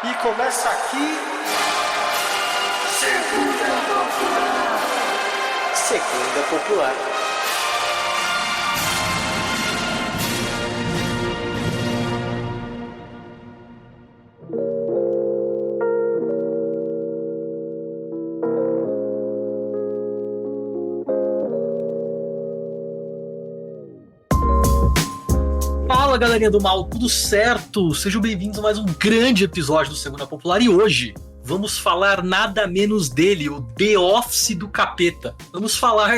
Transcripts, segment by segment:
E começa aqui. Segunda Popular. Segunda Popular. Fala, galerinha do mal, tudo certo? Sejam bem-vindos a mais um grande episódio do Segunda Popular e hoje vamos falar nada menos dele, o The Office do Capeta. Vamos falar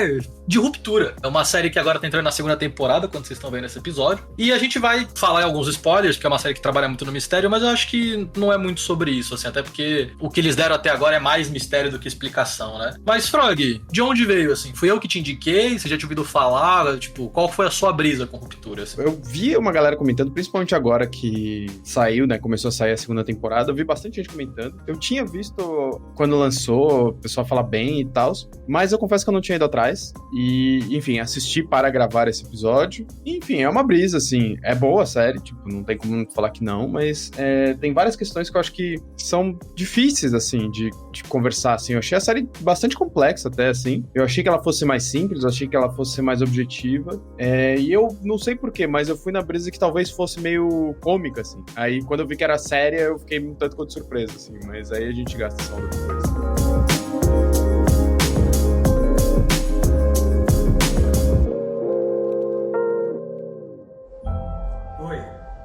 de Ruptura. É uma série que agora tá entrando na segunda temporada, quando vocês estão vendo esse episódio. E a gente vai falar em alguns spoilers, porque é uma série que trabalha muito no mistério, mas eu acho que não é muito sobre isso, assim, até porque o que eles deram até agora é mais mistério do que explicação, né? Mas, Frog, de onde veio, assim? Fui eu que te indiquei? Você já tinha ouvido falar? Tipo, qual foi a sua brisa com Ruptura, assim? Eu vi uma galera comentando, principalmente agora que saiu, né? Começou a sair a segunda temporada, eu vi bastante gente comentando. Eu tinha visto quando lançou, o pessoal fala bem e tal, mas eu confesso que eu não tinha ido atrás. E, enfim, assisti para gravar esse episódio. E, enfim, é uma brisa, assim. É boa a série, tipo, não tem como falar que não, mas tem várias questões que eu acho que são difíceis, assim, de conversar, assim. Eu achei a série bastante complexa até, assim. Eu achei que ela fosse mais simples, eu achei que ela fosse mais objetiva. E eu não sei porquê, mas eu fui na brisa que talvez fosse meio cômica, assim. Aí, quando eu vi que era séria, eu fiquei um tanto quanto surpresa, assim. Mas aí a gente gasta essa onda depois.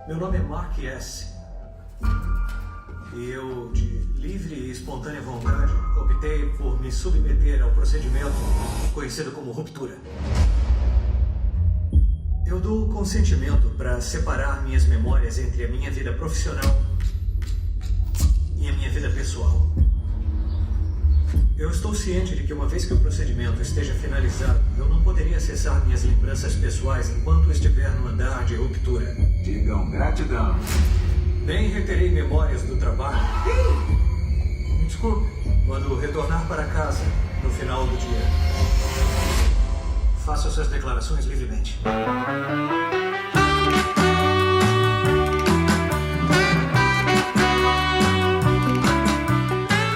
Meu nome é Mark S. E eu, de livre e espontânea vontade, optei por me submeter ao procedimento conhecido como ruptura. Eu dou consentimento para separar minhas memórias entre a minha vida profissional e a minha vida pessoal. Eu estou ciente de que uma vez que o procedimento esteja finalizado, eu não poderia acessar minhas lembranças pessoais enquanto estiver no andar de ruptura. Digam gratidão. Nem reterei memórias do trabalho. Me desculpe. Quando retornar para casa, no final do dia, faça suas declarações livremente.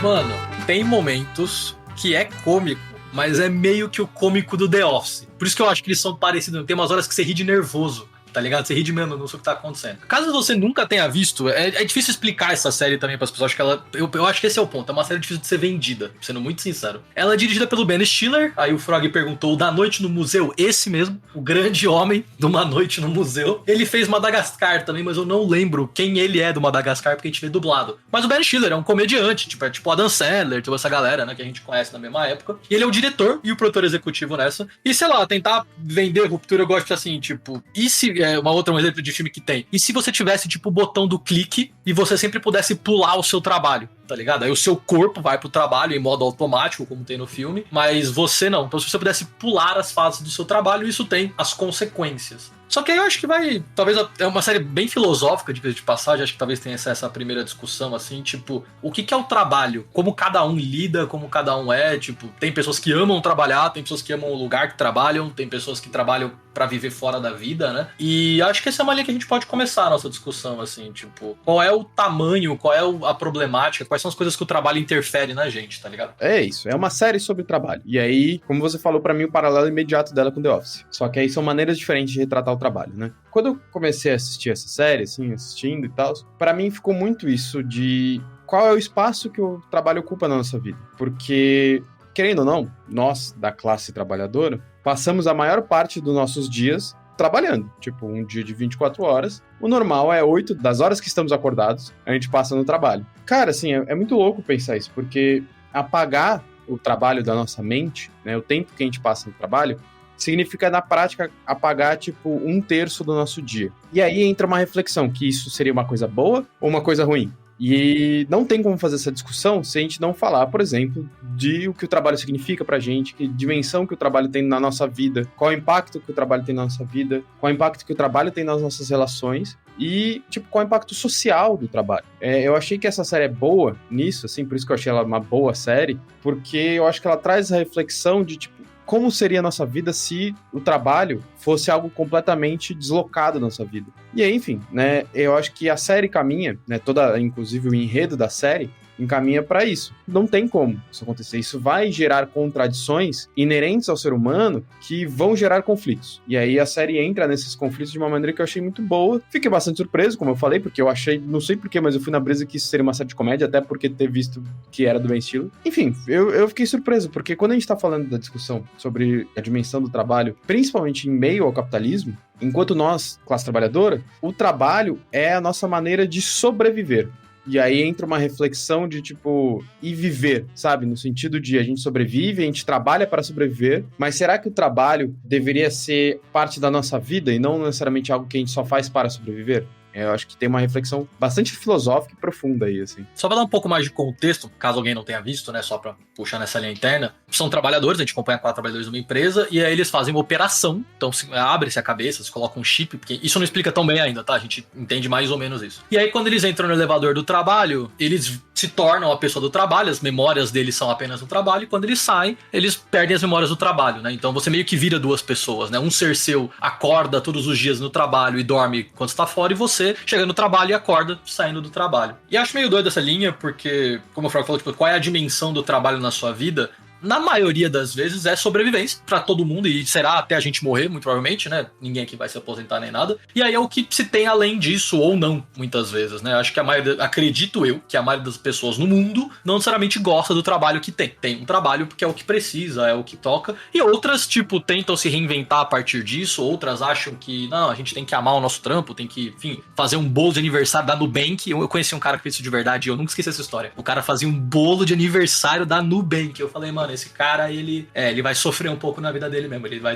Mano, tem momentos que é cômico, mas é meio que o cômico do The Office. Por isso que eu acho que eles são parecidos. Tem umas horas que você ri de nervoso, tá ligado? Você ri de mesmo, não sei o que tá acontecendo. Caso você nunca tenha visto, é difícil explicar essa série também pras pessoas. Acho que ela, eu acho que esse é o ponto. É uma série difícil de ser vendida, sendo muito sincero. Ela é dirigida pelo Ben Stiller. Aí o Frog perguntou: Da Noite no Museu? Esse mesmo, o grande homem de Uma Noite no Museu. Ele fez Madagascar também, mas eu não lembro quem ele é do Madagascar, porque a gente vê dublado. Mas o Ben Stiller é um comediante, tipo o Adam Sandler, toda essa galera, né, que a gente conhece na mesma época. E ele é o diretor e o produtor executivo nessa. E sei lá, tentar vender Ruptura, eu gosto assim, tipo, e se um exemplo de filme que tem. E se você tivesse, tipo, o botão do clique e você sempre pudesse pular o seu trabalho, tá ligado? Aí o seu corpo vai pro trabalho em modo automático, como tem no filme, mas você não. Então se você pudesse pular as fases do seu trabalho, isso tem as consequências. Só que aí eu acho que vai... Talvez é uma série bem filosófica, de passagem. Acho que talvez tenha essa primeira discussão, assim, tipo... O que é o trabalho? Como cada um lida, como cada um é, tipo... Tem pessoas que amam trabalhar, tem pessoas que amam o lugar que trabalham, tem pessoas que trabalham pra viver fora da vida, né? E acho que essa é uma linha que a gente pode começar a nossa discussão, assim, tipo... Qual é o tamanho, qual é a problemática, quais são as coisas que o trabalho interfere na gente, tá ligado? É isso, é uma série sobre trabalho. E aí, como você falou, pra mim, o paralelo imediato dela com The Office. Só que aí são maneiras diferentes de retratar o trabalho, né? Quando eu comecei a assistir essa série, assim, assistindo e tal, pra mim ficou muito isso de qual é o espaço que o trabalho ocupa na nossa vida. Porque, querendo ou não, nós, da classe trabalhadora, passamos a maior parte dos nossos dias trabalhando. Tipo, um dia de 24 horas. O normal é 8 das horas que estamos acordados, a gente passa no trabalho. Cara, assim, é muito louco pensar isso, porque apagar o trabalho da nossa mente, né, o tempo que a gente passa no trabalho, significa, na prática, apagar, tipo, 1/3 do nosso dia. E aí entra uma reflexão, que isso seria uma coisa boa ou uma coisa ruim? E não tem como fazer essa discussão se a gente não falar, por exemplo, de o que o trabalho significa pra gente, que dimensão que o trabalho tem na nossa vida, qual o impacto que o trabalho tem na nossa vida, qual o impacto que o trabalho tem nas nossas relações e, tipo, qual o impacto social do trabalho. Eu achei que essa série é boa nisso, assim, por isso que eu achei ela uma boa série, porque eu acho que ela traz a reflexão de, tipo, como seria a nossa vida se o trabalho fosse algo completamente deslocado da nossa vida. E aí, enfim, né, eu acho que a série caminha, né, inclusive o enredo da série, encaminha para isso. Não tem como isso acontecer. Isso vai gerar contradições inerentes ao ser humano que vão gerar conflitos. E aí a série entra nesses conflitos de uma maneira que eu achei muito boa. Fiquei bastante surpreso, como eu falei, porque eu achei, não sei porquê, mas eu fui na brisa que isso seria uma série de comédia, até porque ter visto que era do Ben Stiller. Enfim, eu fiquei surpreso, porque quando a gente tá falando da discussão sobre a dimensão do trabalho, principalmente em meio ao capitalismo, enquanto nós, classe trabalhadora, o trabalho é a nossa maneira de sobreviver. E aí entra uma reflexão de, tipo, e viver, sabe? No sentido de a gente sobrevive, a gente trabalha para sobreviver, mas será que o trabalho deveria ser parte da nossa vida e não necessariamente algo que a gente só faz para sobreviver? Eu acho que tem uma reflexão bastante filosófica e profunda aí, assim. Só pra dar um pouco mais de contexto, caso alguém não tenha visto, né, só pra puxar nessa linha interna, são trabalhadores, a gente acompanha 4 trabalhadores de uma empresa, e aí eles fazem uma operação, então abre-se a cabeça, se coloca um chip, porque isso não explica tão bem ainda, tá? A gente entende mais ou menos isso. E aí quando eles entram no elevador do trabalho, eles se tornam a pessoa do trabalho, as memórias deles são apenas do trabalho, e quando eles saem, eles perdem as memórias do trabalho, né? Então você meio que vira duas pessoas, né? Um ser seu acorda todos os dias no trabalho e dorme quando está fora, e você chega no trabalho e acorda saindo do trabalho. E acho meio doido essa linha, porque, como o Frog falou, tipo, qual é a dimensão do trabalho na sua vida? Na maioria das vezes é sobrevivência pra todo mundo, e será até a gente morrer, muito provavelmente, né? Ninguém aqui vai se aposentar nem nada. E aí é o que se tem além disso, ou não, muitas vezes, né? Acho que acredito eu, que a maioria das pessoas no mundo não necessariamente gosta do trabalho que tem. Tem um trabalho porque é o que precisa, é o que toca. E outras, tipo, tentam se reinventar a partir disso, outras acham que, não, a gente tem que amar o nosso trampo, tem que, enfim, fazer um bolo de aniversário da Nubank. Eu conheci um cara que fez isso de verdade e eu nunca esqueci essa história. O cara fazia um bolo de aniversário da Nubank. Eu falei, mano, esse cara, ele vai sofrer um pouco na vida dele mesmo, ele vai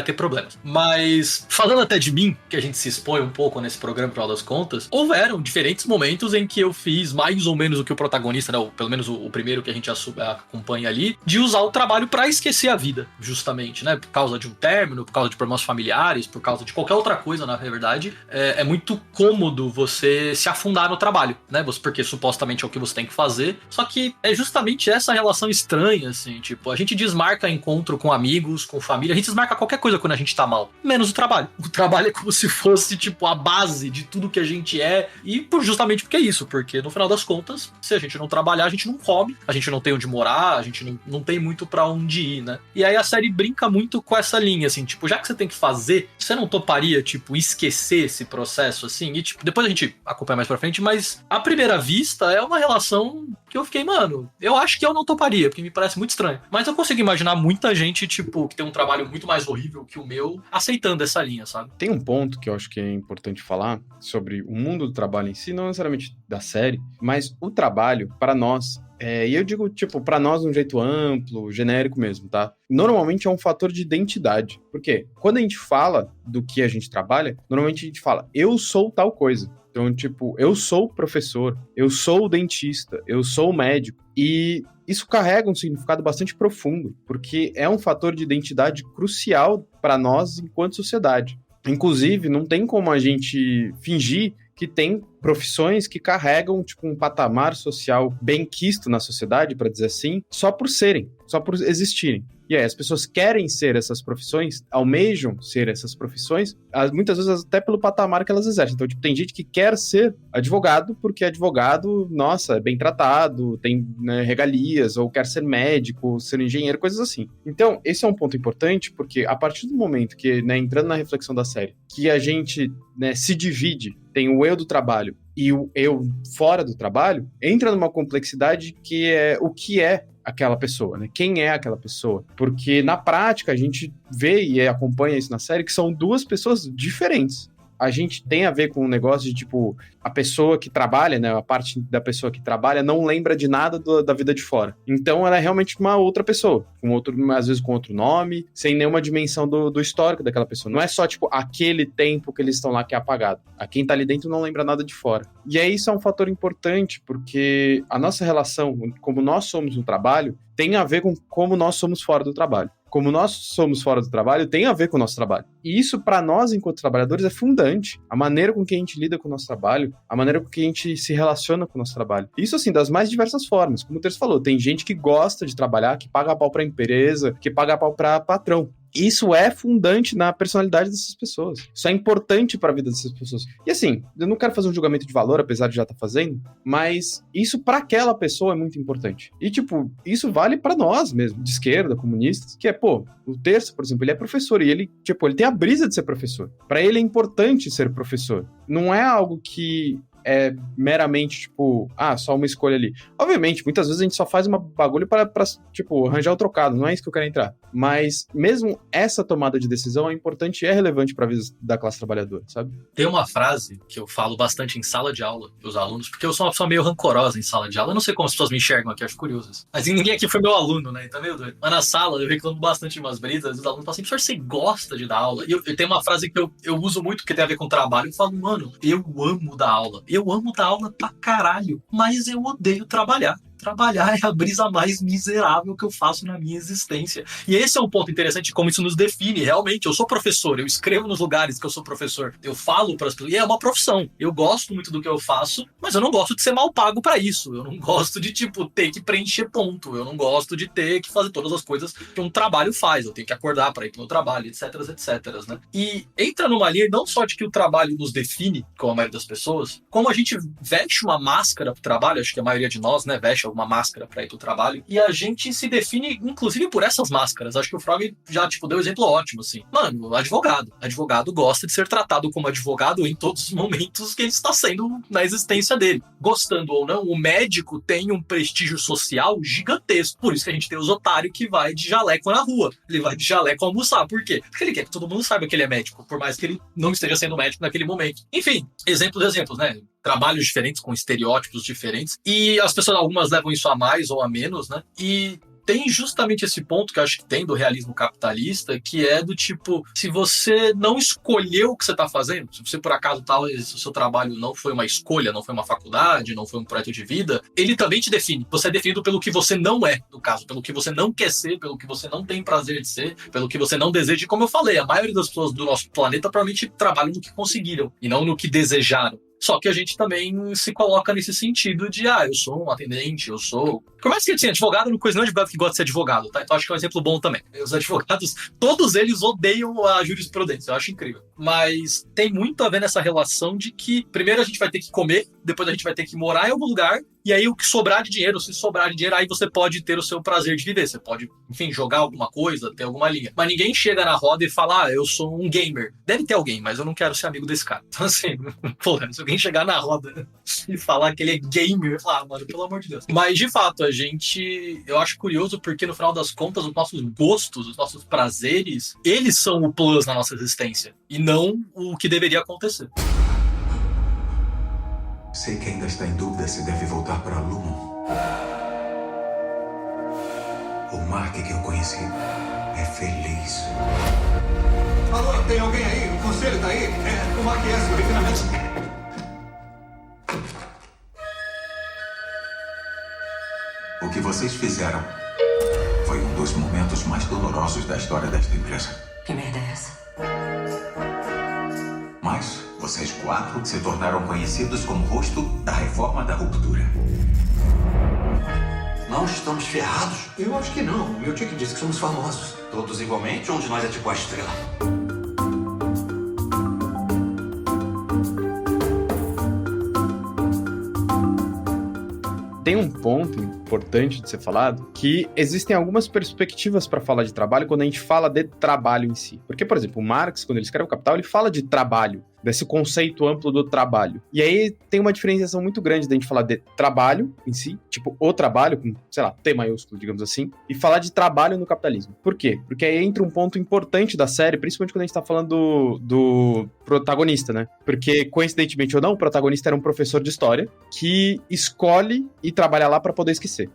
ter problemas. Mas, falando até de mim, que a gente se expõe um pouco nesse programa, por das contas, houveram diferentes momentos em que eu fiz mais ou menos o que o protagonista, né, ou pelo menos o primeiro que a gente acompanha ali, de usar o trabalho pra esquecer a vida, justamente, né, por causa de um término, por causa de problemas familiares, por causa de qualquer outra coisa, na verdade, é muito cômodo você se afundar no trabalho, né, porque supostamente é o que você tem que fazer, só que é justamente essa relação estranha, assim, tipo, a gente desmarca encontro com amigos, com família, a gente desmarca qualquer coisa quando a gente tá mal, menos o trabalho. O trabalho é como se fosse, tipo, a base de tudo que a gente é, e justamente porque é isso, porque no final das contas, se a gente não trabalhar, a gente não come, a gente não tem onde morar, a gente não tem muito pra onde ir, né? E aí a série brinca muito com essa linha, assim, tipo, já que você tem que fazer, você não toparia, tipo, esquecer esse processo, assim? E, tipo, depois a gente acompanha mais pra frente, mas à primeira vista é uma relação que eu fiquei, mano, eu acho que eu não toparia, porque me parece muito estranho. Mas eu consigo imaginar muita gente, tipo, que tem um trabalho muito mais horrível que o meu, aceitando essa linha, sabe? Tem um ponto que eu acho que é importante falar sobre o mundo do trabalho em si, não necessariamente da série, mas o trabalho, para nós, e eu digo, tipo, pra nós de um jeito amplo, genérico mesmo, tá? Normalmente é um fator de identidade. Por quê? Quando a gente fala do que a gente trabalha, normalmente a gente fala, eu sou tal coisa. Então, tipo, eu sou professor, eu sou dentista, eu sou médico. E isso carrega um significado bastante profundo, porque é um fator de identidade crucial para nós enquanto sociedade. Inclusive, não tem como a gente fingir que tem profissões que carregam tipo um patamar social benquisto na sociedade, para dizer assim, só por existirem. E aí, as pessoas querem ser essas profissões, almejam ser essas profissões, muitas vezes até pelo patamar que elas exercem. Então, tipo, tem gente que quer ser advogado porque advogado, nossa, é bem tratado, tem, né, regalias, ou quer ser médico, ser engenheiro, coisas assim. Então, esse é um ponto importante, porque a partir do momento que, né, entrando na reflexão da série, que a gente, né, se divide, tem o eu do trabalho e o eu fora do trabalho, entra numa complexidade que é o que é aquela pessoa, né? Quem é aquela pessoa? Porque na prática a gente vê e acompanha isso na série que são duas pessoas diferentes. A gente tem a ver com um negócio de, tipo, a pessoa que trabalha, né, a parte da pessoa que trabalha não lembra de nada da vida de fora. Então ela é realmente uma outra pessoa, às vezes com outro nome, sem nenhuma dimensão do histórico daquela pessoa. Não é só, tipo, aquele tempo que eles estão lá que é apagado. A quem tá ali dentro não lembra nada de fora. E aí isso é um fator importante, porque a nossa relação, como nós somos no trabalho, tem a ver com como nós somos fora do trabalho. Como nós somos fora do trabalho, tem a ver com o nosso trabalho. E isso, para nós, enquanto trabalhadores, é fundante. A maneira com que a gente lida com o nosso trabalho, a maneira com que a gente se relaciona com o nosso trabalho. Isso, assim, das mais diversas formas. Como o Terço falou, tem gente que gosta de trabalhar, que paga pau pra empresa, que paga pau pra patrão. isso é fundante na personalidade dessas pessoas. Isso é importante para a vida dessas pessoas. E assim, eu não quero fazer um julgamento de valor, apesar de já estar fazendo, mas isso para aquela pessoa é muito importante. E tipo, isso vale para nós mesmo, de esquerda, comunistas, que é, pô, o Terço, por exemplo, ele é professor e ele, tipo, ele tem a brisa de ser professor. Para ele é importante ser professor. Não é algo que é meramente, tipo, só uma escolha ali. Obviamente, muitas vezes a gente só faz uma bagulho pra tipo, arranjar o trocado, não é isso que eu quero entrar. Mas mesmo essa tomada de decisão é importante e é relevante pra vida da classe trabalhadora, sabe? Tem uma frase que eu falo bastante em sala de aula pros alunos, porque eu sou uma pessoa meio rancorosa em sala de aula. Eu não sei como as pessoas me enxergam aqui, acho curioso isso. Mas ninguém aqui foi meu aluno, né? Então, meio doido. Mas na sala eu reclamo bastante de umas brisas, os alunos falam assim, professor, você gosta de dar aula? E eu tenho uma frase que eu uso muito, que tem a ver com trabalho. Eu falo, mano, eu amo dar aula. Eu amo dar aula pra caralho, mas eu odeio trabalhar. Trabalhar é a brisa mais miserável que eu faço na minha existência. E esse é um ponto interessante de como isso nos define. Realmente, eu sou professor, eu escrevo nos lugares que eu sou professor, eu falo para as pessoas, e é uma profissão. Eu gosto muito do que eu faço, mas eu não gosto de ser mal pago para isso. Eu não gosto de, tipo, ter que preencher ponto. Eu não gosto de ter que fazer todas as coisas que um trabalho faz. Eu tenho que acordar para ir pro meu trabalho, etc, etc, né? E entra numa linha não só de que o trabalho nos define, como a maioria das pessoas, como a gente veste uma máscara pro trabalho, acho que a maioria de nós, né, veste alguma máscara para ir pro trabalho, e a gente se define, inclusive, por essas máscaras. Acho que o Frog já, tipo, deu um exemplo ótimo, assim. Mano, advogado gosta de ser tratado como advogado em todos os momentos que ele está sendo na existência dele. Gostando ou não, o médico tem um prestígio social gigantesco, por isso que a gente tem os otários que vai de jaleco na rua. Ele vai de jaleco almoçar, por quê? Porque ele quer que todo mundo saiba que ele é médico, por mais que ele não esteja sendo médico naquele momento. Enfim, exemplos, né? Trabalhos diferentes, com estereótipos diferentes, e as pessoas, algumas levam isso a mais ou a menos, né? E tem justamente esse ponto que eu acho que tem do realismo capitalista, que é do tipo, se você não escolheu o que você está fazendo, se você por acaso o seu trabalho não foi uma escolha, não foi uma faculdade, não foi um projeto de vida, ele também te define. Você é definido pelo que você não é, no caso, pelo que você não quer ser, pelo que você não tem prazer de ser, pelo que você não deseja. E como eu falei, a maioria das pessoas do nosso planeta provavelmente trabalham no que conseguiram e não no que desejaram. Só que a gente também se coloca nesse sentido de, eu sou um atendente, eu sou... Começa que assim, advogado não é advogado que gosta de ser advogado, tá? Então acho que é um exemplo bom também. Os advogados, todos eles odeiam a jurisprudência, eu acho incrível. Mas tem muito a ver nessa relação de que primeiro a gente vai ter que comer, depois a gente vai ter que morar em algum lugar, e aí o que sobrar de dinheiro, se sobrar de dinheiro, aí você pode ter o seu prazer de viver. Você pode, enfim, jogar alguma coisa, ter alguma linha. Mas ninguém chega na roda e fala, eu sou um gamer. Deve ter alguém, mas eu não quero ser amigo desse cara. Então assim, porra, se alguém chegar na roda e falar que ele é gamer, eu falo, mano, pelo amor de Deus. Mas de fato, eu acho curioso porque no final das contas, os nossos gostos, os nossos prazeres, eles são o plus na nossa existência. E não o que deveria acontecer. Sei que ainda está em dúvida se deve voltar para Lumon. O Mark que eu conheci é feliz. Alô, tem alguém aí? O conselho tá aí? O Mark S. do refinamento. O que vocês fizeram foi um dos momentos mais dolorosos da história desta empresa. Que merda é essa? Mas vocês 4 se tornaram conhecidos como rosto da reforma da ruptura. Nós estamos ferrados? Eu acho que não. Meu tio que disse que somos famosos. Todos igualmente, um de nós é tipo a estrela. Tem um ponto importante de ser falado, que existem algumas perspectivas para falar de trabalho quando a gente fala de trabalho em si. Porque, por exemplo, o Marx, quando ele escreve o Capital, ele fala de trabalho, desse conceito amplo do trabalho. E aí tem uma diferenciação muito grande da gente falar de trabalho em si, tipo, o trabalho, com, sei lá, T maiúsculo, digamos assim, e falar de trabalho no capitalismo. Por quê? Porque aí entra um ponto importante da série, principalmente quando a gente tá falando do protagonista, né? Porque, coincidentemente ou não, o protagonista era um professor de história que escolhe ir trabalhar lá para poder esquecer.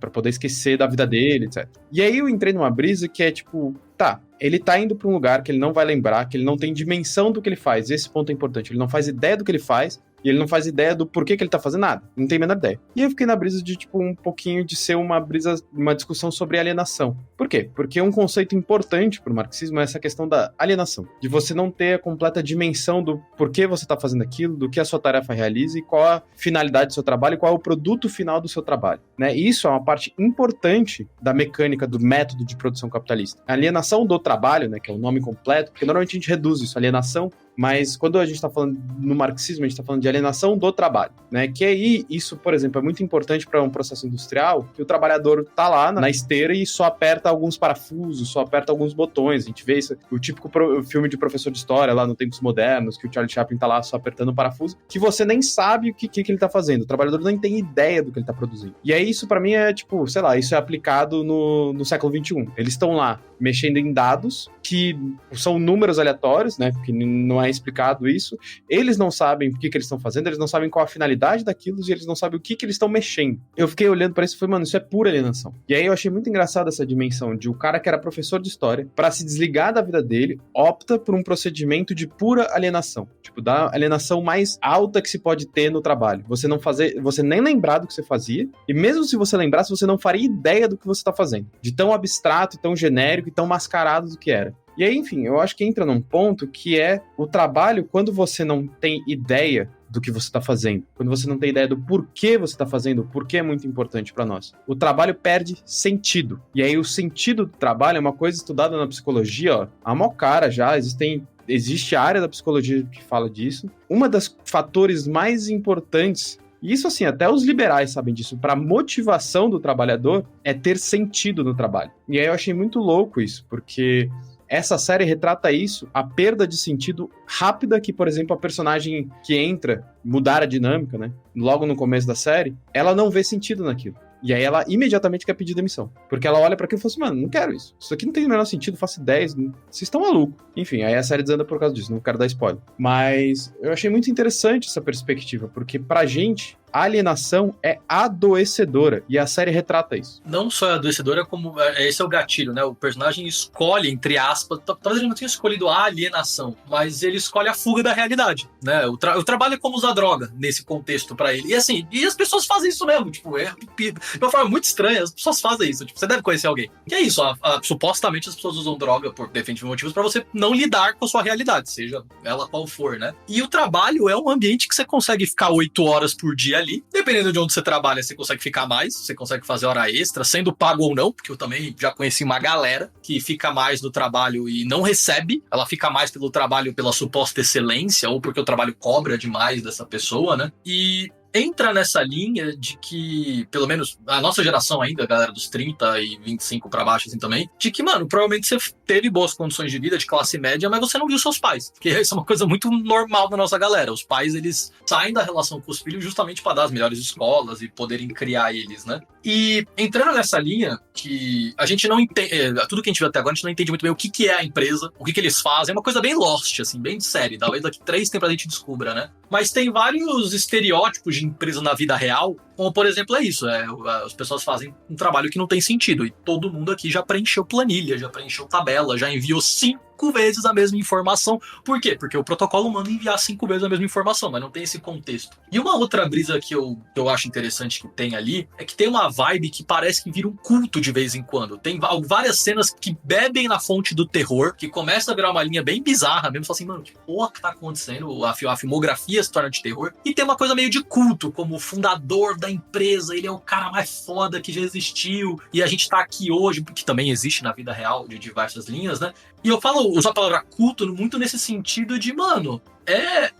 Pra poder esquecer da vida dele, etc. E aí eu entrei numa brisa que é tipo, tá, ele tá indo pra um lugar que ele não vai lembrar, que ele não tem dimensão do que ele faz, esse ponto é importante, ele não faz ideia do que ele faz, E ele não faz ideia do porquê que ele tá fazendo nada. Não tem a menor ideia. E eu fiquei na brisa de, tipo, um pouquinho de ser uma discussão sobre alienação. Por quê? Porque um conceito importante pro marxismo é essa questão da alienação. De você não ter a completa dimensão do porquê você tá fazendo aquilo, do que a sua tarefa realiza e qual a finalidade do seu trabalho e qual é o produto final do seu trabalho, né? E isso é uma parte importante da mecânica do método de produção capitalista. A alienação do trabalho, né, que é o nome completo, porque normalmente a gente reduz isso, alienação, mas quando a gente está falando no marxismo, a gente está falando de alienação do trabalho, né? Que aí, isso, por exemplo, é muito importante para um processo industrial, que o trabalhador tá lá na esteira e só aperta alguns parafusos, só aperta alguns botões. A gente vê isso, o típico filme de professor de história lá no Tempos Modernos, que o Charlie Chaplin tá lá só apertando o parafuso, que você nem sabe o que ele tá fazendo. O trabalhador não tem ideia do que ele tá produzindo. E aí, isso para mim é tipo, sei lá, isso é aplicado no século XXI. Eles estão lá mexendo em dados que são números aleatórios, né? Porque não é explicado isso. Eles não sabem o que eles estão fazendo, eles não sabem qual a finalidade daquilo e eles não sabem o que eles estão mexendo. Eu fiquei olhando para isso e falei, mano, isso é pura alienação. E aí eu achei muito engraçado essa dimensão de o cara que era professor de história, para se desligar da vida dele, opta por um procedimento de pura alienação. Tipo, da alienação mais alta que se pode ter no trabalho. Você nem lembrar do que você fazia, e mesmo se você lembrasse, você não faria ideia do que você tá fazendo. De tão abstrato, tão genérico e tão mascarado do que era. E aí, enfim, eu acho que entra num ponto que é o trabalho quando você não tem ideia do que você está fazendo, quando você não tem ideia do porquê você está fazendo, o porquê é muito importante para nós. O trabalho perde sentido. E aí o sentido do trabalho é uma coisa estudada na psicologia, ó, há mó cara já, existe a área da psicologia que fala disso. Uma das fatores mais importantes, e isso assim, até os liberais sabem disso, para a motivação do trabalhador é ter sentido no trabalho. E aí eu achei muito louco isso, porque essa série retrata isso, a perda de sentido rápida que, por exemplo, a personagem que entra, mudar a dinâmica, né? Logo no começo da série, ela não vê sentido naquilo. E aí ela imediatamente quer pedir demissão. Porque ela olha pra aquilo e fala assim, mano, não quero isso. Isso aqui não tem o menor sentido, faço 10, vocês estão malucos. Enfim, aí a série desanda por causa disso, não quero dar spoiler. Mas eu achei muito interessante essa perspectiva, porque pra gente, a alienação é adoecedora, e a série retrata isso. Não só é adoecedora, como esse é o gatilho, né? O personagem escolhe, entre aspas, talvez ele não tenha escolhido a alienação, mas ele escolhe a fuga da realidade, né? O trabalho é como usar droga nesse contexto pra ele. E assim, e as pessoas fazem isso mesmo, tipo, de uma forma muito estranha, as pessoas fazem isso. Tipo, você deve conhecer alguém. Que é isso, supostamente as pessoas usam droga por definitivos motivos pra você não lidar com a sua realidade, seja ela qual for, né? E o trabalho é um ambiente que você consegue ficar 8 horas por dia ali. Dependendo de onde você trabalha, você consegue ficar mais, você consegue fazer hora extra, sendo pago ou não, porque eu também já conheci uma galera que fica mais no trabalho e não recebe, ela fica mais pelo trabalho, pela suposta excelência, ou porque o trabalho cobra demais dessa pessoa, né? E entra nessa linha de que, pelo menos a nossa geração ainda, a galera dos 30 e 25 pra baixo assim também, de que, mano, provavelmente você teve boas condições de vida, de classe média, mas você não viu seus pais. Porque isso é uma coisa muito normal da nossa galera. Os pais, eles saem da relação com os filhos justamente pra dar as melhores escolas e poderem criar eles, né? E entrando nessa linha, que a gente não entende, tudo que a gente viu até agora, a gente não entende muito bem o que é a empresa, o que eles fazem, é uma coisa bem Lost, assim, bem de série, talvez daqui 3 temporadas a gente descubra, né? Mas tem vários estereótipos de empresa na vida real, como por exemplo é isso, as pessoas fazem um trabalho que não tem sentido, e todo mundo aqui já preencheu planilha, já preencheu tabela, já enviou 5 vezes a mesma informação. Por quê? Porque o protocolo manda enviar 5 vezes a mesma informação, mas não tem esse contexto. E uma outra brisa que eu acho interessante que tem ali, é que tem uma vibe que parece que vira um culto de vez em quando. Tem várias cenas que bebem na fonte do terror, que começa a virar uma linha bem bizarra mesmo, só assim, mano, que porra que tá acontecendo? A filmografia se torna de terror. E tem uma coisa meio de culto, como o fundador da empresa, ele é o cara mais foda que já existiu, e a gente tá aqui hoje, porque também existe na vida real de diversas linhas, né? E eu uso a palavra culto muito nesse sentido de, mano,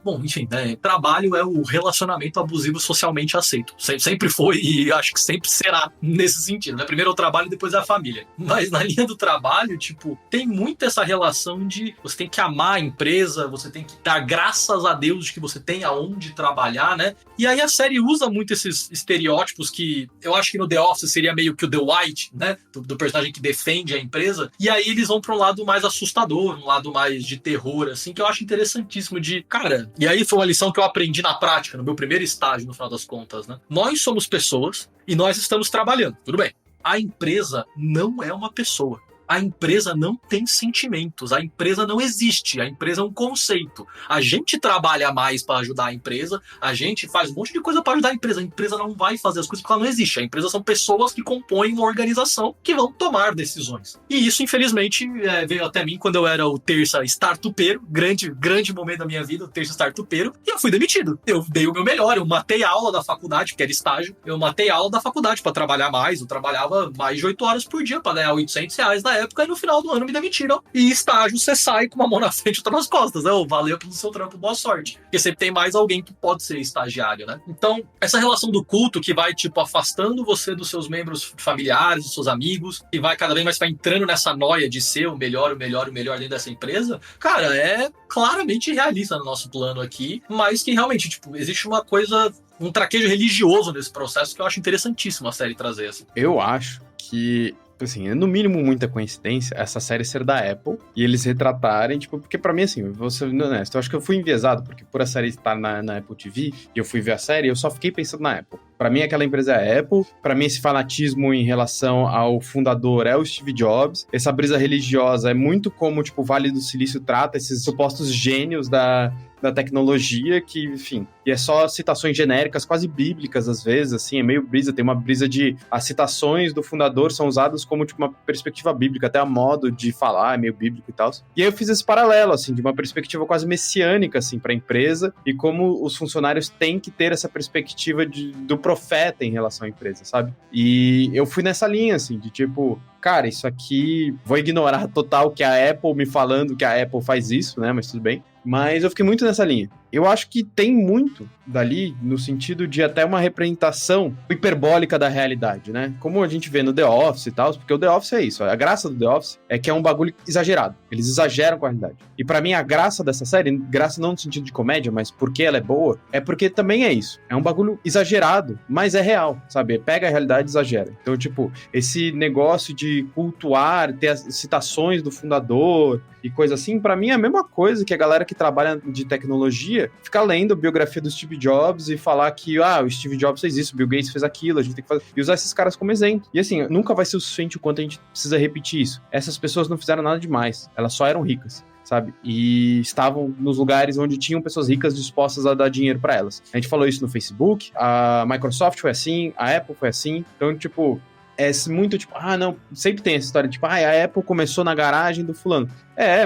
bom, enfim, né, trabalho é o relacionamento abusivo socialmente aceito. Sempre foi e acho que sempre será nesse sentido, né? Primeiro é o trabalho e depois é a família. Mas na linha do trabalho, tipo, tem muito essa relação de você tem que amar a empresa, você tem que dar graças a Deus de que você tem aonde trabalhar, né? E aí a série usa muito esses estereótipos que eu acho que no The Office seria meio que o The White, né? Do personagem que defende a empresa. E aí eles vão pra um lado mais assustador, um lado mais de terror, assim, que eu acho interessantíssimo de, cara, e aí foi uma lição que eu aprendi na prática, no meu primeiro estágio, no final das contas, né? Nós somos pessoas e nós estamos trabalhando, tudo bem. A empresa não é uma pessoa. a empresa não tem sentimentos, a empresa não existe, a empresa é um conceito. A gente trabalha mais para ajudar a empresa, a gente faz um monte de coisa para ajudar a empresa não vai fazer as coisas porque ela não existe. A empresa são pessoas que compõem uma organização que vão tomar decisões. E isso, infelizmente, veio até mim quando eu era o terça startupeiro, grande momento da minha vida, o terça startupeiro, e eu fui demitido. Eu dei o meu melhor, eu matei a aula da faculdade, porque era estágio, eu matei a aula da faculdade para trabalhar mais, eu trabalhava mais de 8 horas por dia para ganhar R$800 na época, e no final do ano me demitiram. E estágio, você sai com uma mão na frente e outra nas costas, né? Valeu pelo seu trampo, boa sorte. Porque sempre tem mais alguém que pode ser estagiário, né? Então, essa relação do culto que vai, tipo, afastando você dos seus membros familiares, dos seus amigos, e vai cada vez mais vai entrando nessa noia de ser o melhor dentro dessa empresa, cara, é claramente realista no nosso plano aqui, mas que realmente, tipo, existe uma coisa, um traquejo religioso nesse processo que eu acho interessantíssimo a série trazer, assim. Eu acho que, assim, é no mínimo muita coincidência essa série ser da Apple e eles retratarem, tipo, porque pra mim, assim, vou ser honesto, eu acho que eu fui enviesado, porque por a série estar na Apple TV e eu fui ver a série, eu só fiquei pensando na Apple. Pra mim, aquela empresa é a Apple. Pra mim, esse fanatismo em relação ao fundador é o Steve Jobs. Essa brisa religiosa é muito como, tipo, o Vale do Silício trata esses supostos gênios da tecnologia que, enfim, e é só citações genéricas, quase bíblicas às vezes, assim, é meio brisa, tem uma brisa de as citações do fundador são usadas como, tipo, uma perspectiva bíblica, até a modo de falar é meio bíblico e tal. E aí eu fiz esse paralelo, assim, de uma perspectiva quase messiânica, assim, pra empresa e como os funcionários têm que ter essa perspectiva do profeta em relação à empresa, sabe? E eu fui nessa linha, assim, de tipo, cara, isso aqui, vou ignorar total que a Apple me falando que a Apple faz isso, né, mas tudo bem. Mas eu fiquei muito nessa linha. Eu acho que tem muito dali no sentido de até uma representação hiperbólica da realidade, né? Como a gente vê no The Office e tal, porque o The Office é isso. A graça do The Office é que é um bagulho exagerado. Eles exageram com a realidade. E pra mim, a graça dessa série, graça não no sentido de comédia, mas porque ela é boa, é porque também é isso. É um bagulho exagerado, mas é real, sabe? Pega a realidade e exagera. Então, tipo, esse negócio de cultuar, ter as citações do fundador e coisa assim, pra mim é a mesma coisa que a galera que trabalha de tecnologia ficar lendo a biografia do Steve Jobs e falar que, o Steve Jobs fez isso, o Bill Gates fez aquilo, a gente tem que fazer... E usar esses caras como exemplo. E assim, nunca vai ser o suficiente o quanto a gente precisa repetir isso. Essas pessoas não fizeram nada demais. Elas só eram ricas, sabe? E estavam nos lugares onde tinham pessoas ricas dispostas a dar dinheiro pra elas. A gente falou isso no Facebook, a Microsoft foi assim, a Apple foi assim. Então, tipo... é muito tipo, não, sempre tem essa história, tipo, a Apple começou na garagem do fulano.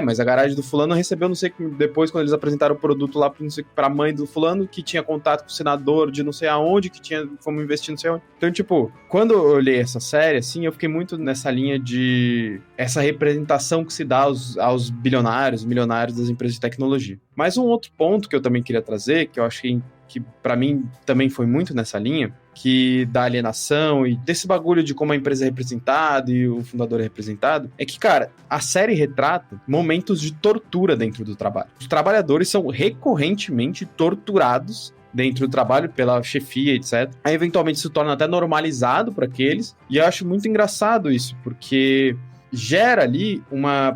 Mas a garagem do fulano recebeu, não sei, depois quando eles apresentaram o produto lá pra mãe do fulano, que tinha contato com o senador de não sei aonde, que tinha como investir não sei aonde. Então, tipo, quando eu olhei essa série, assim, eu fiquei muito nessa linha de essa representação que se dá aos bilionários, milionários das empresas de tecnologia. Mas um outro ponto que eu também queria trazer, que eu achei que pra mim também foi muito nessa linha, que da alienação e desse bagulho de como a empresa é representada e o fundador é representado, é que, cara, a série retrata momentos de tortura dentro do trabalho. Os trabalhadores são recorrentemente torturados dentro do trabalho pela chefia, etc. Aí, eventualmente, se torna até normalizado para aqueles, e eu acho muito engraçado isso, porque gera ali,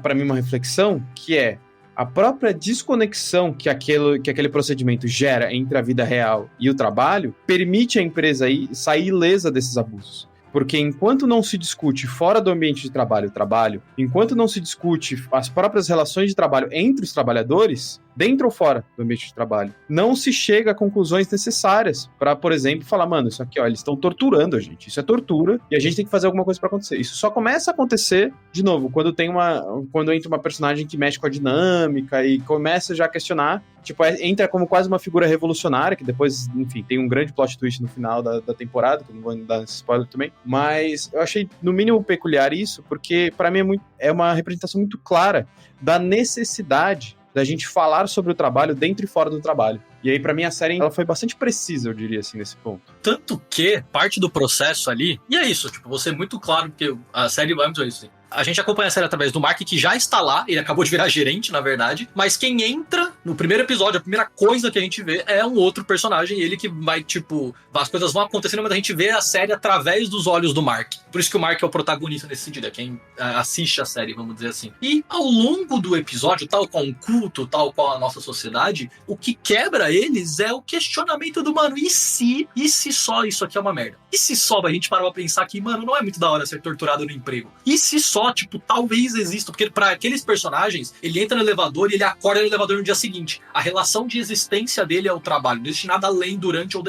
pra mim, uma reflexão que é a própria desconexão que aquele procedimento gera entre a vida real e o trabalho permite a empresa aí sair ilesa desses abusos. Porque enquanto não se discute fora do ambiente de trabalho o trabalho, enquanto não se discute as próprias relações de trabalho entre os trabalhadores, dentro ou fora do ambiente de trabalho, não se chega a conclusões necessárias para, por exemplo, falar, mano, isso aqui, eles estão torturando a gente, isso é tortura e a gente tem que fazer alguma coisa para acontecer. Isso só começa a acontecer, de novo, quando entra uma personagem que mexe com a dinâmica e começa já a questionar, tipo, entra como quase uma figura revolucionária, que depois, enfim, tem um grande plot twist no final da temporada, que eu não vou dar esse spoiler também, mas eu achei, no mínimo, peculiar isso, porque para mim é uma representação muito clara da necessidade da gente falar sobre o trabalho dentro e fora do trabalho. E aí, pra mim, a série ela foi bastante precisa, eu diria assim, nesse ponto. Tanto que parte do processo ali, e é isso, tipo, vou ser muito claro, porque a série vai muito isso, assim. A gente acompanha a série através do Mark, que já está lá, ele acabou de virar gerente, na verdade, mas quem entra no primeiro episódio, a primeira coisa que a gente vê é um outro personagem, ele que vai, tipo, as coisas vão acontecendo, mas a gente vê a série através dos olhos do Mark. Por isso que o Mark é o protagonista nesse sentido, é quem assiste a série, vamos dizer assim. E ao longo do episódio, tal qual um culto, tal qual a nossa sociedade, o que quebra eles é o questionamento do, mano, e se só isso aqui é uma merda? E se só a gente parar pra pensar que, mano, não é muito da hora ser torturado no emprego? E se só só, tipo, talvez exista, porque pra aqueles personagens, ele entra no elevador e ele acorda no elevador no dia seguinte. A relação de existência dele é o trabalho, não existe nada além durante ou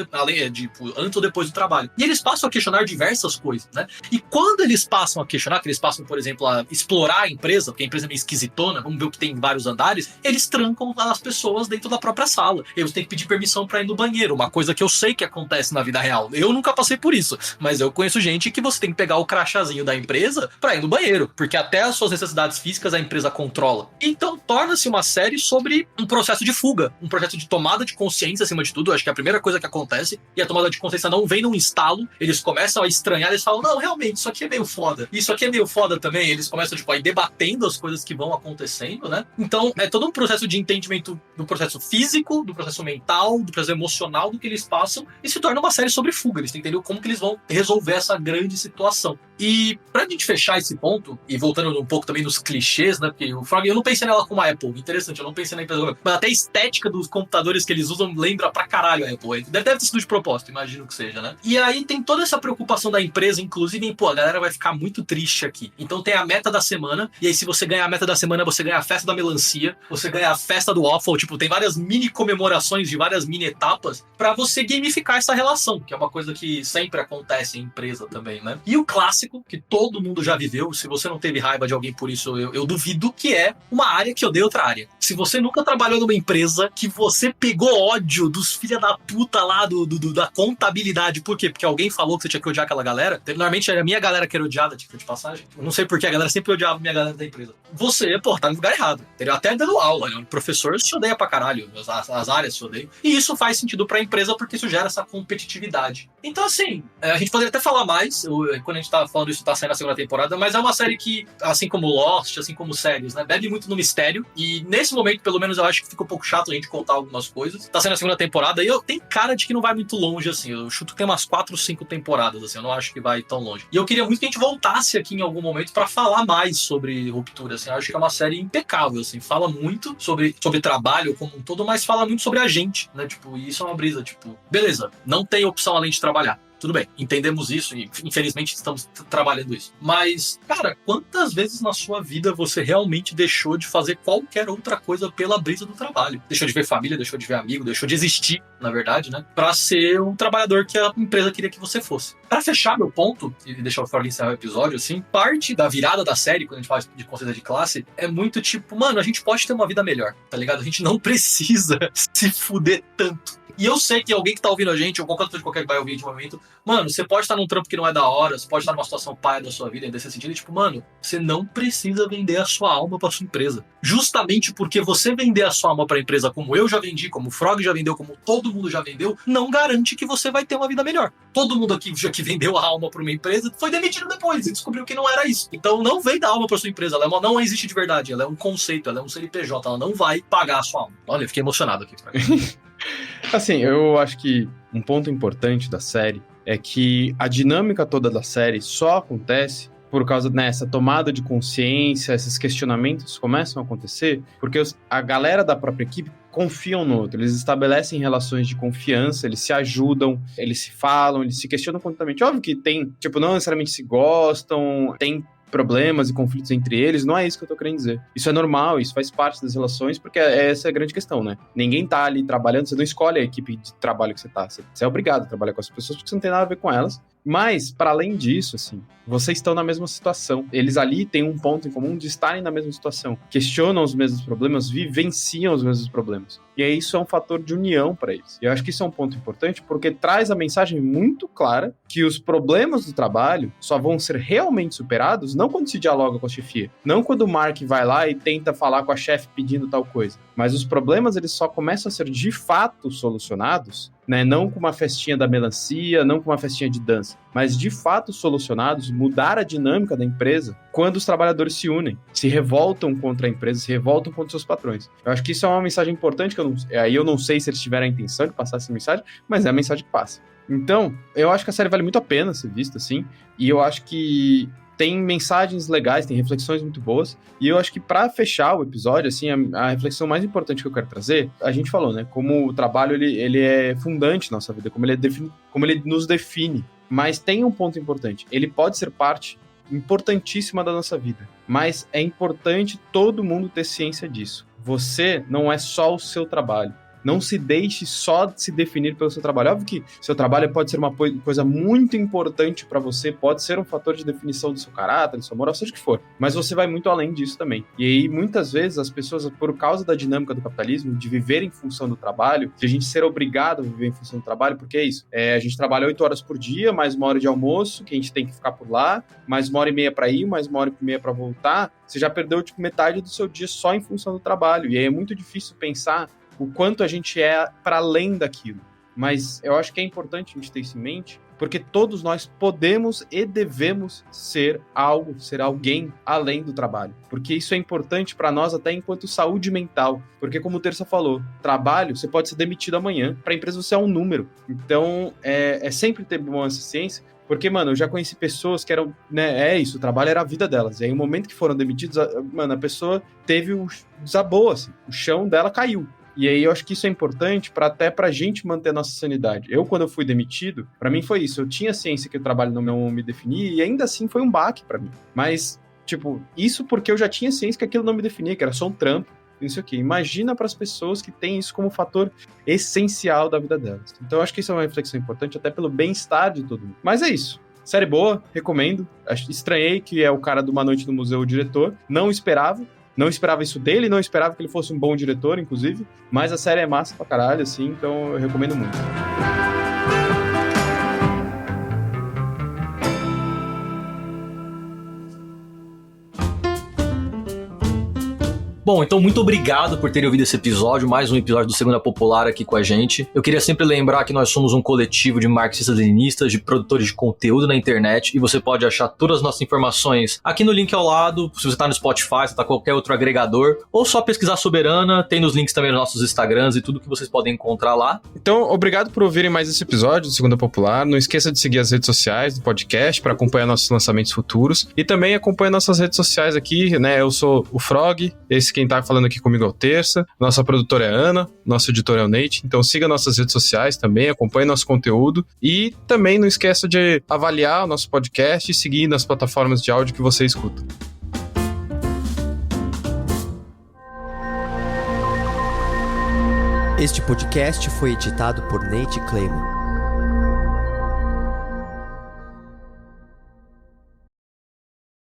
antes ou depois do trabalho. E eles passam a questionar diversas coisas, né? E quando eles passam a questionar, que eles passam, por exemplo, a explorar a empresa, porque a empresa é meio esquisitona, vamos ver o que tem em vários andares, eles trancam as pessoas dentro da própria sala. Eles têm que pedir permissão pra ir no banheiro, uma coisa que eu sei que acontece na vida real. Eu nunca passei por isso, mas eu conheço gente que você tem que pegar o crachazinho da empresa pra ir no banheiro, porque até as suas necessidades físicas a empresa controla. Então torna-se uma série sobre um processo de fuga, um processo de tomada de consciência acima de tudo. Eu acho que é a primeira coisa que acontece, e a tomada de consciência não vem num estalo, eles começam a estranhar, eles falam, não, realmente, isso aqui é meio foda, isso aqui é meio foda também, eles começam, tipo, a ir debatendo as coisas que vão acontecendo, né? Então, é todo um processo de entendimento do processo físico, do processo mental, do processo emocional do que eles passam, e se torna uma série sobre fuga. Eles têm que entender como que eles vão resolver essa grande situação. E pra gente fechar esse ponto, e voltando um pouco também nos clichês, né? Porque o Frog, eu não pensei nela como a Apple, interessante, eu não pensei na empresa, mas até a estética dos computadores que eles usam lembra pra caralho a Apple. Deve ter sido de propósito, imagino que seja, né? E aí tem toda essa preocupação da empresa, inclusive em, pô, a galera vai ficar muito triste aqui. Então tem a meta da semana, e aí se você ganhar a meta da semana, você ganha a festa da melancia, você ganha a festa do waffle, tipo, tem várias mini comemorações de várias mini etapas pra você gamificar essa relação, que é uma coisa que sempre acontece em empresa também, né? E o clássico, que todo mundo já viveu, se você não teve raiva de alguém por isso, eu duvido, que é uma área que odeia outra área. Se você nunca trabalhou numa empresa que você pegou ódio dos filha da puta lá da contabilidade, por quê? Porque alguém falou que você tinha que odiar aquela galera. Normalmente era a minha galera que era odiada, tipo, de passagem. Eu não sei por que a galera sempre odiava a minha galera da empresa. Você, pô, tá no lugar errado. Entendeu? Até dando aula, né? O professor se odeia pra caralho, as áreas se odeiam. E isso faz sentido pra empresa porque isso gera essa competitividade. Então, assim, a gente poderia até falar mais, quando a gente tá falando isso, tá saindo a segunda temporada, mas é uma série que, assim como Lost, assim como séries, né, bebe muito no mistério. E nesse momento, pelo menos, eu acho que fica um pouco chato a gente contar algumas coisas. Tá saindo a segunda temporada e eu tenho cara de que não vai muito longe, assim. Eu chuto que tem umas 4 ou 5 temporadas, assim. Eu não acho que vai tão longe. E eu queria muito que a gente voltasse aqui em algum momento pra falar mais sobre Ruptura, assim. Eu acho que é uma série impecável, assim. Fala muito sobre trabalho como um todo, mas fala muito sobre a gente, né? Tipo, e isso é uma brisa, tipo, beleza, não tem opção além de trabalhar. Tudo bem, entendemos isso e infelizmente estamos trabalhando isso. Mas, cara, quantas vezes na sua vida você realmente deixou de fazer qualquer outra coisa pela brisa do trabalho? Deixou de ver família, deixou de ver amigo, deixou de existir, na verdade, né? Pra ser um trabalhador que a empresa queria que você fosse. Pra fechar meu ponto, e deixar o Frog encerrar o episódio, assim, parte da virada da série, quando a gente fala de consciência de classe, é muito tipo, mano, a gente pode ter uma vida melhor, tá ligado? A gente não precisa se fuder tanto. E eu sei que alguém que tá ouvindo a gente, ou qualquer que vai ouvir de momento, mano, você pode estar num trampo que não é da hora, você pode estar numa situação paia da sua vida, nesse sentido, e tipo, mano, você não precisa vender a sua alma pra sua empresa. Justamente porque você vender a sua alma pra empresa, como eu já vendi, como o Frog já vendeu, como todo mundo já vendeu, não garante que você vai ter uma vida melhor. Todo mundo aqui já que vendeu a alma pra uma empresa foi demitido depois e descobriu que não era isso. Então não venda a alma pra sua empresa, ela não existe de verdade, ela é um conceito, ela é um CNPJ, ela não vai pagar a sua alma. Olha, eu fiquei emocionado aqui, Frog. Assim, eu acho que um ponto importante da série é que a dinâmica toda da série só acontece por causa dessa tomada de consciência, esses questionamentos começam a acontecer, porque a galera da própria equipe confiam no outro, eles estabelecem relações de confiança, eles se ajudam, eles se falam, eles se questionam constantemente. Óbvio que tem, tipo, não necessariamente se gostam, tem problemas e conflitos entre eles, não é isso que eu tô querendo dizer. Isso é normal, isso faz parte das relações, porque essa é a grande questão, né? Ninguém tá ali trabalhando, você não escolhe a equipe de trabalho que você tá, você é obrigado a trabalhar com as pessoas porque você não tem nada a ver com elas. Mas, para além disso, assim, vocês estão na mesma situação. Eles ali têm um ponto em comum de estarem na mesma situação. Questionam os mesmos problemas, vivenciam os mesmos problemas. E aí isso é um fator de união para eles. E eu acho que isso é um ponto importante porque traz a mensagem muito clara que os problemas do trabalho só vão ser realmente superados não quando se dialoga com a chefia, não quando o Mark vai lá e tenta falar com a chefe pedindo tal coisa. Mas os problemas, eles só começam a ser de fato solucionados, né? Não com uma festinha da melancia, não com uma festinha de dança, mas de fato solucionados, mudar a dinâmica da empresa quando os trabalhadores se unem, se revoltam contra a empresa, se revoltam contra seus patrões. Eu acho que isso é uma mensagem importante, que eu não sei se eles tiveram a intenção de passar essa mensagem, mas é a mensagem que passa. Então, eu acho que a série vale muito a pena ser vista, assim, e eu acho que tem mensagens legais, tem reflexões muito boas, e eu acho que pra fechar o episódio, assim, a reflexão mais importante que eu quero trazer, a gente falou, né, como o trabalho, ele é fundante na nossa vida, como ele nos define, mas tem um ponto importante, ele pode ser parte importantíssima da nossa vida. Mas é importante todo mundo ter ciência disso. Você não é só o seu trabalho. Não se deixe só se definir pelo seu trabalho. Óbvio que seu trabalho pode ser uma coisa muito importante para você, pode ser um fator de definição do seu caráter, da sua moral, seja o que for. Mas você vai muito além disso também. E aí, muitas vezes, as pessoas, por causa da dinâmica do capitalismo, de viver em função do trabalho, de a gente ser obrigado a viver em função do trabalho, porque é isso. A gente trabalha 8 horas por dia, mais 1 hora de almoço, que a gente tem que ficar por lá, mais 1h30 para ir, mais 1h30 para voltar. Você já perdeu, tipo, metade do seu dia só em função do trabalho. E aí é muito difícil pensar o quanto a gente é para além daquilo. Mas eu acho que é importante a gente ter isso em mente, porque todos nós podemos e devemos ser algo, ser alguém além do trabalho. Porque isso é importante para nós até enquanto saúde mental. Porque como o Terça falou, trabalho, você pode ser demitido amanhã. Para a empresa você é um número. Então, é sempre ter bom essa ciência. Porque, mano, eu já conheci pessoas que eram, né, o trabalho era a vida delas. E aí, no momento que foram demitidos, mano, a pessoa desabou, assim, o chão dela caiu. E aí eu acho que isso é importante até pra gente manter a nossa sanidade. Quando eu fui demitido, pra mim foi isso. Eu tinha ciência que o trabalho não me definia e ainda assim foi um baque pra mim. Mas, tipo, isso porque eu já tinha ciência que aquilo não me definia, que era só um trampo, não sei o quê. Imagina pras pessoas que têm isso como fator essencial da vida delas. Então eu acho que isso é uma reflexão importante até pelo bem-estar de todo mundo. Mas é isso. Série boa, recomendo. Estranhei que é o cara do Uma Noite no Museu, o diretor. Não esperava isso dele, não esperava que ele fosse um bom diretor, inclusive, mas a série é massa pra caralho, assim, então eu recomendo muito. Bom, então muito obrigado por terem ouvido esse episódio, mais um episódio do Segunda Popular aqui com a gente. Eu queria sempre lembrar que nós somos um coletivo de marxistas-leninistas, de produtores de conteúdo na internet, e você pode achar todas as nossas informações aqui no link ao lado, se você tá no Spotify, se tá qualquer outro agregador, ou só pesquisar Soberana, tem nos links também nos nossos Instagrams e tudo que vocês podem encontrar lá. Então, obrigado por ouvirem mais esse episódio do Segunda Popular. Não esqueça de seguir as redes sociais do podcast para acompanhar nossos lançamentos futuros, e também acompanhe nossas redes sociais aqui, né? Eu sou o Frog, quem tá falando aqui comigo é o Terça, nossa produtora é a Ana, nosso editor é o Nate, então siga nossas redes sociais também, acompanhe nosso conteúdo e também não esqueça de avaliar o nosso podcast e seguir nas plataformas de áudio que você escuta. Este podcast foi editado por Nate Clayman.